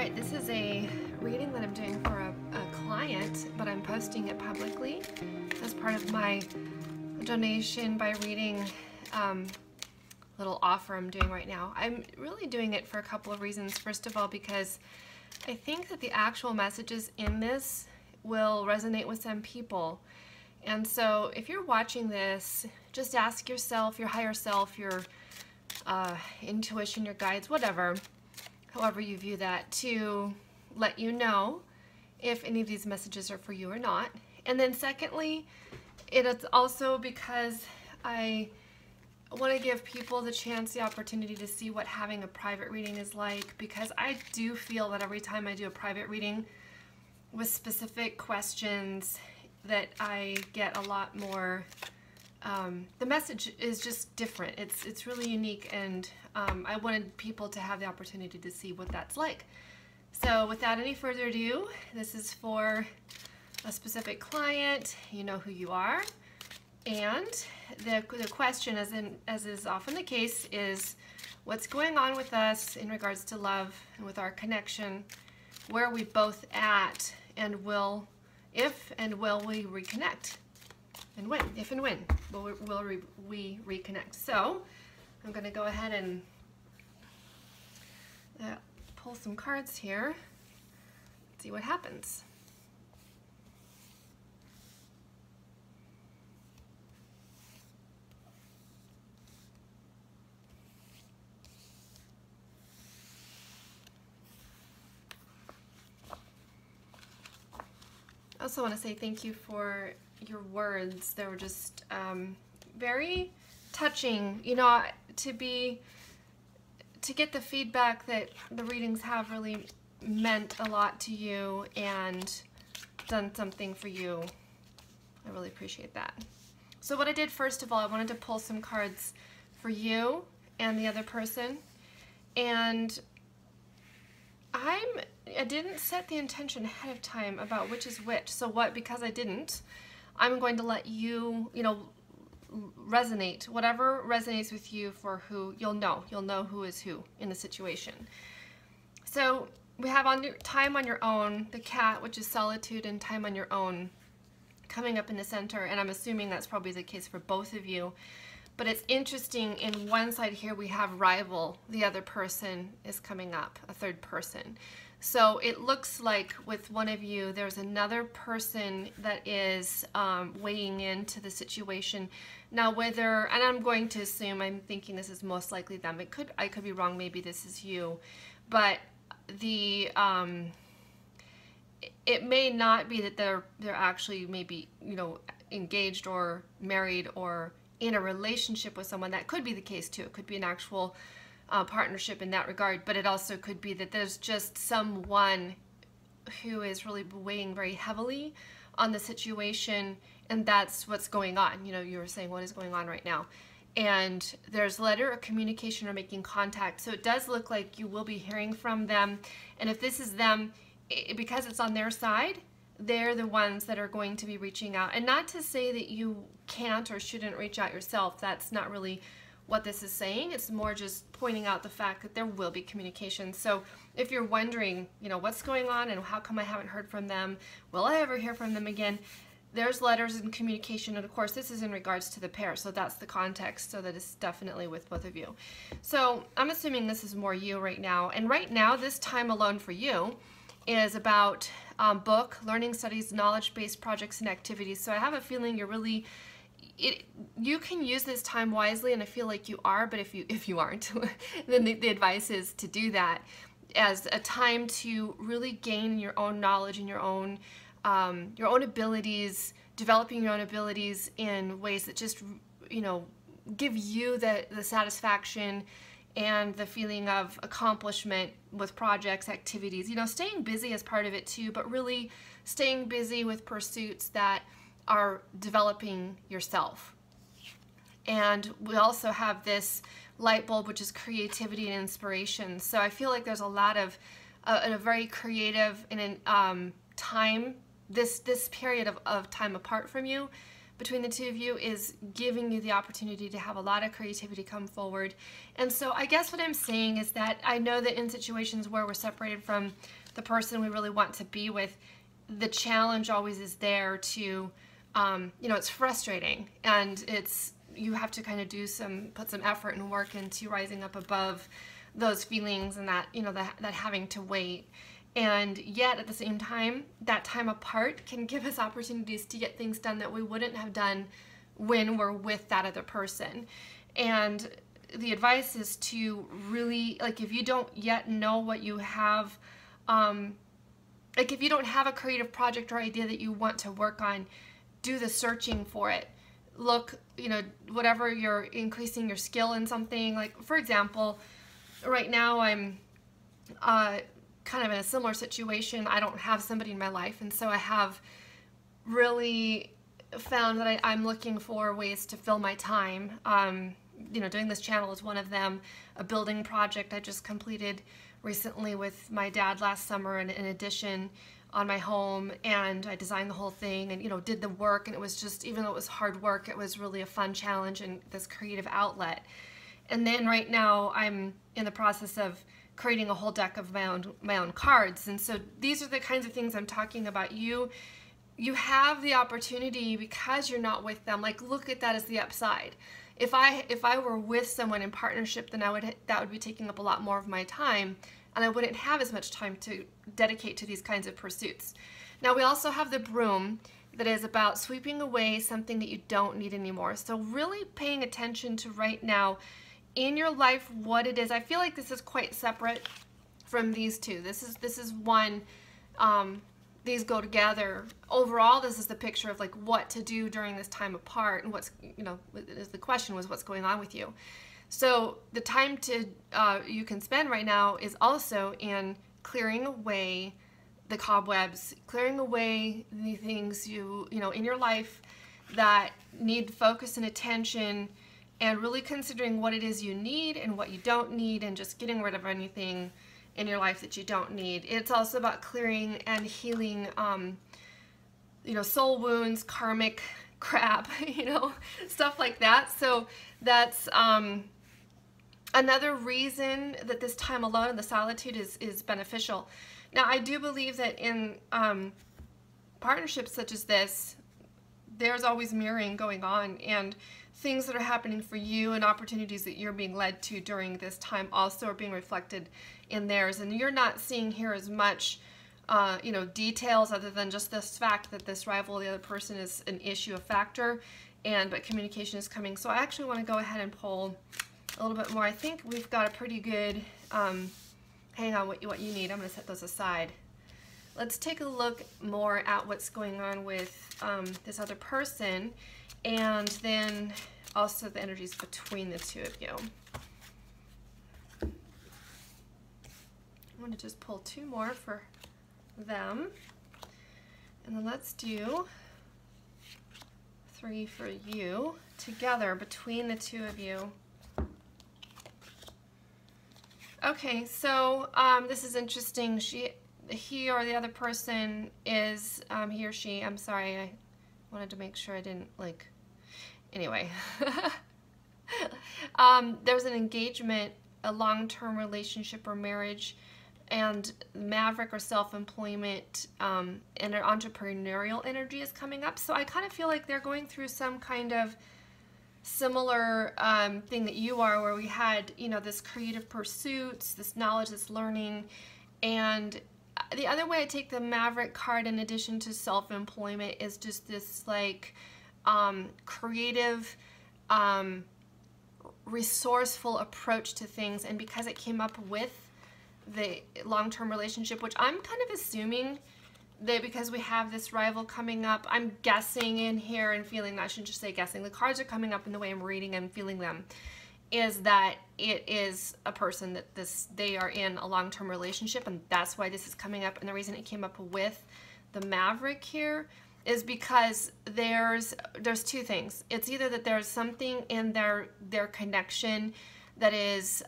Alright, this is a reading that I'm doing for a client, but I'm posting it publicly as part of my donation by reading little offer I'm doing right now. I'm really doing it for a couple of reasons. First of all, because I think that the actual messages in this will resonate with some people. And so if you're watching this, just ask yourself, your higher self, your intuition, your guides, whatever, however you view that, to let you know if any of these messages are for you or not. And then secondly, it's also because I want to give people the chance, the opportunity to see what having a private reading is like, because I do feel that every time I do a private reading with specific questions that I get a lot more, the message is just different. It's really unique, and I wanted people to have the opportunity to see what that's like. So without any further ado, this is for a specific client. You know who you are. And the question, as is often the case, is what's going on with us in regards to love and with our connection? Where are we both at, and if and will we reconnect? And when? If and when will we reconnect? So I'm going to go ahead and pull some cards here, see what happens. I also want to say thank you for your words. They were just very touching, you know, to get the feedback that the readings have really meant a lot to you and done something for you. I really appreciate that. So what I did, first of all, I wanted to pull some cards for you and the other person, and I didn't set the intention ahead of time about which is which. So because I didn't, I'm going to let you, resonate. Whatever resonates with you for who, you'll know who is who in the situation. So we have time on your own, the cat, which is solitude, and time on your own coming up in the center, and I'm assuming that's probably the case for both of you. But it's interesting, in one side here we have rival, the other person is coming up, a third person. So it looks like with one of you, there's another person that is weighing into the situation. Now whether, and I'm going to assume, I'm thinking this is most likely them. I could be wrong, maybe this is you. But it may not be that they're actually maybe, engaged or married or in a relationship with someone. That could be the case too. It could be an actual partnership in that regard, but it also could be that there's just someone who is really weighing very heavily on the situation, and that's what's going on. You were saying, what is going on right now? And there's letter or communication or making contact. So it does look like you will be hearing from them, and if this is them, because it's on their side, they're the ones that are going to be reaching out. And not to say that you can't or shouldn't reach out yourself. That's not really what this is saying. It's more just pointing out the fact that there will be communication. So if you're wondering, what's going on and how come I haven't heard from them, will I ever hear from them again, there's letters and communication. And of course, this is in regards to the pair, so that's the context, so that it's definitely with both of you. So I'm assuming this is more you right now. And right now, this time alone for you is about book, learning, studies, knowledge-based projects and activities. So I have a feeling you're really, you can use this time wisely, and I feel like you are, but if you aren't, then the advice is to do that as a time to really gain your own knowledge and your own abilities, developing your own abilities in ways that just, give you the satisfaction and the feeling of accomplishment with projects, activities. Staying busy is part of it too, but really staying busy with pursuits that are developing yourself. And we also have this light bulb, which is creativity and inspiration. So I feel like there's a lot of a very creative and time, this period of time apart from you, between the two of you is giving you the opportunity to have a lot of creativity come forward. And so I guess what I'm saying is that I know that in situations where we're separated from the person we really want to be with, the challenge always is there to, it's frustrating, and you have to kind of put some effort and work into rising up above those feelings and that, that having to wait. And yet at the same time, that time apart can give us opportunities to get things done that we wouldn't have done when we're with that other person. And the advice is to really, if you don't yet know what you have, if you don't have a creative project or idea that you want to work on, do the searching for it. Look, whatever you're increasing your skill in something. Like, for example, right now I'm kind of in a similar situation. I don't have somebody in my life, and so I have really found that I'm looking for ways to fill my time. Doing this channel is one of them. A building project I just completed recently with my dad last summer, and an addition on my home, and I designed the whole thing and did the work, and it was just, even though it was hard work, it was really a fun challenge and this creative outlet. And then right now I'm in the process of creating a whole deck of my own cards. And so these are the kinds of things I'm talking about. You have the opportunity, because you're not with them. Like, look at that as the upside. If I were with someone in partnership, then that would be taking up a lot more of my time, and I wouldn't have as much time to dedicate to these kinds of pursuits. Now, we also have the broom, that is about sweeping away something that you don't need anymore. So really paying attention to right now in your life what it is. I feel like this is quite separate from these two. This is one. These go together. Overall, this is the picture of what to do during this time apart, and what's, the question was what's going on with you. So the time you can spend right now is also in clearing away the cobwebs, clearing away the things in your life that need focus and attention, and really considering what it is you need and what you don't need, and just getting rid of anything in your life that you don't need. It's also about clearing and healing, soul wounds, karmic crap, stuff like that. So that's another reason that this time alone and the solitude is beneficial. Now, I do believe that in partnerships such as this, there's always mirroring going on, and things that are happening for you and opportunities that you're being led to during this time also are being reflected in theirs. And you're not seeing here as much, details other than just this fact that this rival of the other person is an issue, a factor, but communication is coming. So I actually want to go ahead and pull a little bit more. I think we've got a pretty good, hang on, what you need. I'm going to set those aside. Let's take a look more at what's going on with this other person, and then also the energies between the two of you. I'm going to just pull two more for them, and then let's do 3 for you together between the two of you. Okay, so this is interesting. He or the other person is, he or she, I'm sorry, I wanted to make sure I didn't, anyway. There's an engagement, a long-term relationship or marriage, and maverick or self-employment, and an entrepreneurial energy is coming up. So I kind of feel like they're going through some kind of similar thing that you are, where we had, this creative pursuits, this knowledge, this learning. And the other way I take the maverick card, in addition to self-employment, is just this creative, resourceful approach to things. And because it came up with the long-term relationship, which I'm kind of assuming that because we have this rival coming up, I'm guessing in here and feeling, I shouldn't just say guessing, the cards are coming up in the way I'm reading and feeling them, is that it is a person that they are in a long-term relationship, and that's why this is coming up. And the reason it came up with the maverick here is because there's two things. It's either that there's something in their connection that is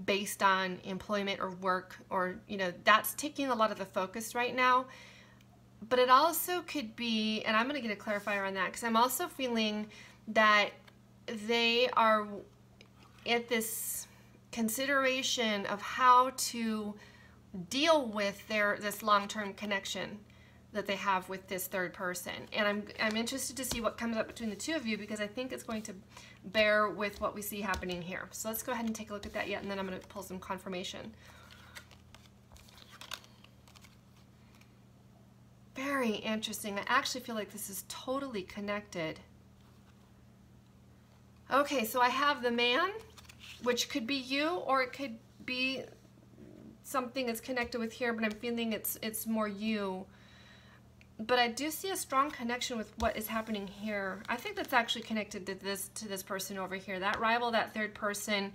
based on employment or work, or that's taking a lot of the focus right now. But it also could be, and I'm going to get a clarifier on that, because I'm also feeling that they are at this consideration of how to deal with this long-term connection that they have with this third person. And I'm interested to see what comes up between the two of you, because I think it's going to bear with what we see happening here. So let's go ahead and take a look at that yet, and then I'm going to pull some confirmation. Very interesting. I actually feel like this is totally connected. Okay, so I have the man, which could be you, or it could be something that's connected with here, but I'm feeling it's more you. But I do see a strong connection with what is happening here. I think that's actually connected to this person over here. That rival, that third person,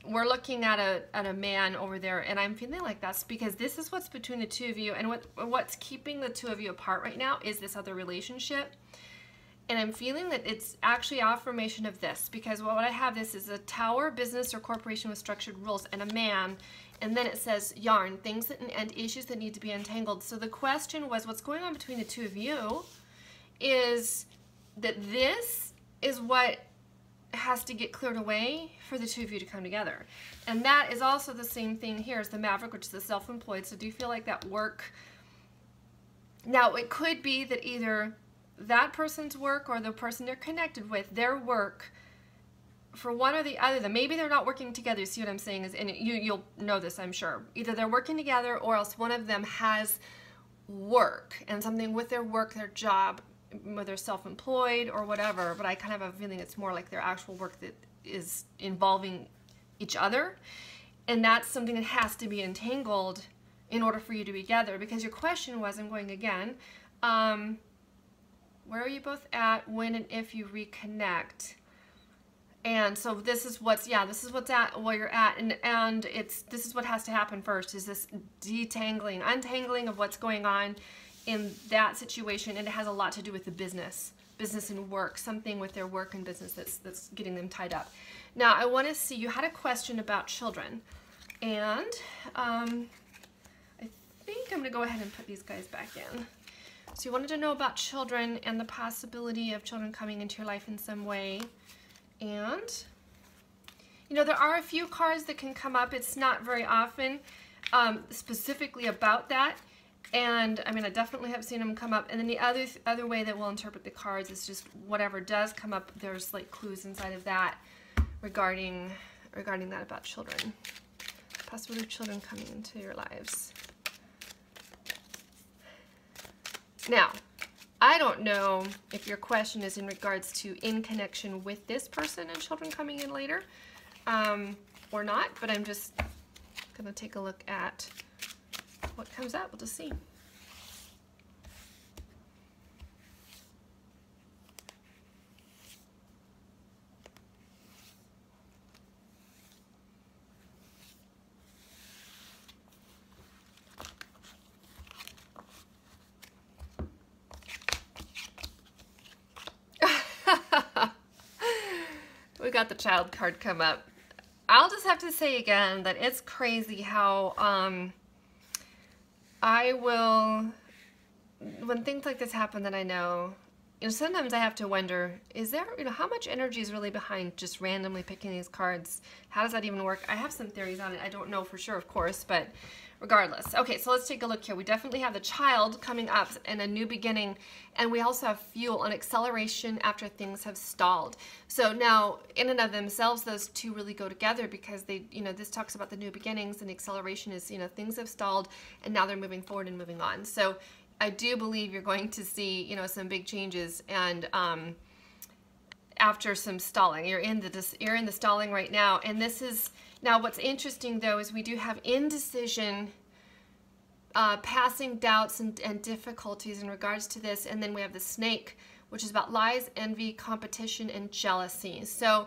we're looking at a man over there, and I'm feeling like that's because this is what's between the two of you, and what's keeping the two of you apart right now is this other relationship. And I'm feeling that it's actually affirmation of this, because what I have, this is a tower, business or corporation with structured rules, and a man, and then it says yarn, things that, and issues that need to be untangled. So the question was, what's going on between the two of you is that this is what has to get cleared away for the two of you to come together. And that is also the same thing here as the Maverick, which is the self-employed. So do you feel like that work? Now, it could be that either that person's work or the person they're connected with, their work, for one or the other, then maybe they're not working together. You see what I'm saying? And you'll know this, I'm sure. Either they're working together, or else one of them has work and something with their work, their job, whether self-employed or whatever. But I kind of have a feeling it's more like their actual work that is involving each other, and that's something that has to be entangled in order for you to be together. Because your question was, I'm going again, where are you both at when and if you reconnect? And so this is what's, yeah, this is what's at where you're at, and this is what has to happen first, is this detangling, untangling of what's going on in that situation. And it has a lot to do with the business and work, something with their work and business that's getting them tied up. Now I want to see, you had a question about children, and I think I'm gonna go ahead and put these guys back in. So you wanted to know about children and the possibility of children coming into your life in some way. And, you know, there are a few cards that can come up. It's not very often specifically about that. And, I mean, I definitely have seen them come up. And then the other way that we'll interpret the cards is just whatever does come up, there's like clues inside of that regarding that about children. Possibility of children coming into your lives. Now, I don't know if your question is in regards to in connection with this person and children coming in later or not, but I'm just going to take a look at what comes up. We'll just see. We got the child card come up. I'll just have to say again that it's crazy how I will, when things like this happen, then I know, you know, sometimes I have to wonder, is there, you know, how much energy is really behind just randomly picking these cards? How does that even work? I have some theories on it. I don't know for sure, of course, but regardless. Okay, so let's take a look here. We definitely have the child coming up and a new beginning, and we also have fuel and acceleration after things have stalled. So now, in and of themselves, those two really go together, because they, you know, this talks about the new beginnings, and the acceleration is, you know, things have stalled and now they're moving forward and moving on. So I do believe you're going to see, you know, some big changes, and after some stalling, you're in the stalling right now. And this is, now what's interesting though is we do have indecision, passing doubts and difficulties in regards to this, and then we have the snake, which is about lies, envy, competition, and jealousy. So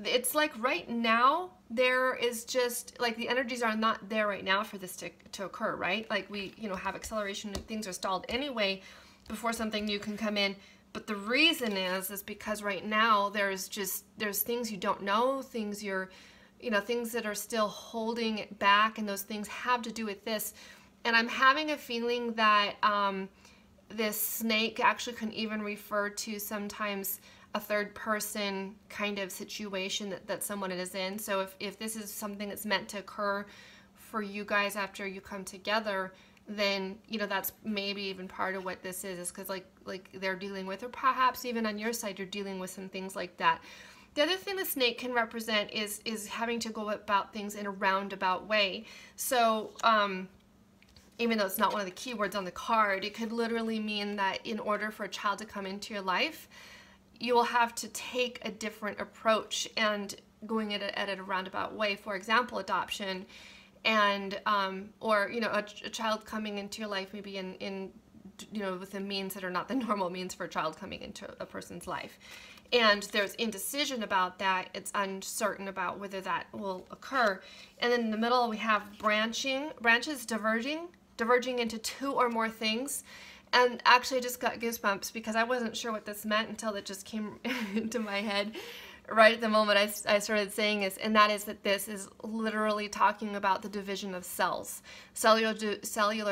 it's like right now there is just like the energies are not there right now for this to occur, right? Like we, you know, have acceleration and things are stalled anyway before something new can come in. But the reason is because right now there's things you don't know, things you're, you know, things that are still holding it back, and those things have to do with this. And I'm having a feeling that this snake actually can even refer to sometimes a third person kind of situation that someone is in. So if this is something that's meant to occur for you guys after you come together, then, you know, that's maybe even part of what this is because like they're dealing with, or perhaps even on your side, you're dealing with some things like that. The other thing the snake can represent is having to go about things in a roundabout way. So, even though it's not one of the keywords on the card, it could literally mean that in order for a child to come into your life, you will have to take a different approach and going at it a roundabout way. For example, adoption, and or, you know, a child coming into your life maybe in you know, with the means that are not the normal means for a child coming into a person's life. And there's indecision about that. It's uncertain about whether that will occur. And then in the middle we have branches diverging into two or more things. And actually I just got goosebumps because I wasn't sure what this meant until it just came into my head right at the moment I started saying this, and that is that this is literally talking about the division of cells, cellular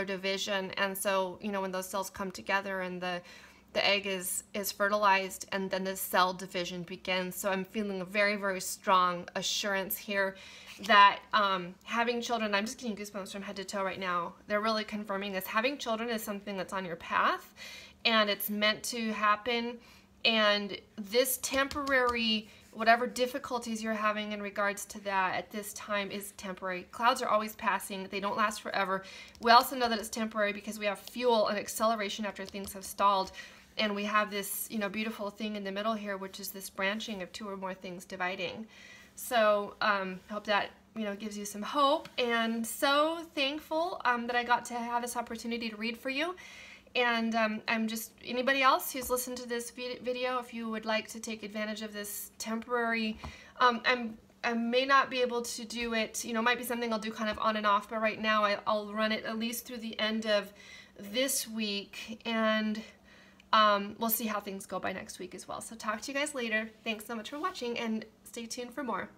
division. And so, you know, when those cells come together and the egg is fertilized, and then the cell division begins. So I'm feeling a very, very strong assurance here that having children, I'm just getting goosebumps from head to toe right now. They're really confirming this. Having children is something that's on your path, and it's meant to happen. And this temporary, whatever difficulties you're having in regards to that at this time is temporary. Clouds are always passing. They don't last forever. We also know that it's temporary because we have fuel and acceleration after things have stalled. And we have this, you know, beautiful thing in the middle here, which is this branching of two or more things dividing. So hope that, you know, gives you some hope. And so thankful that I got to have this opportunity to read for you. And I'm just, anybody else who's listened to this video, if you would like to take advantage of this temporary, I may not be able to do it, you know, it might be something I'll do kind of on and off, but right now I'll run it at least through the end of this week, and we'll see how things go by next week as well. So talk to you guys later. Thanks so much for watching, and stay tuned for more.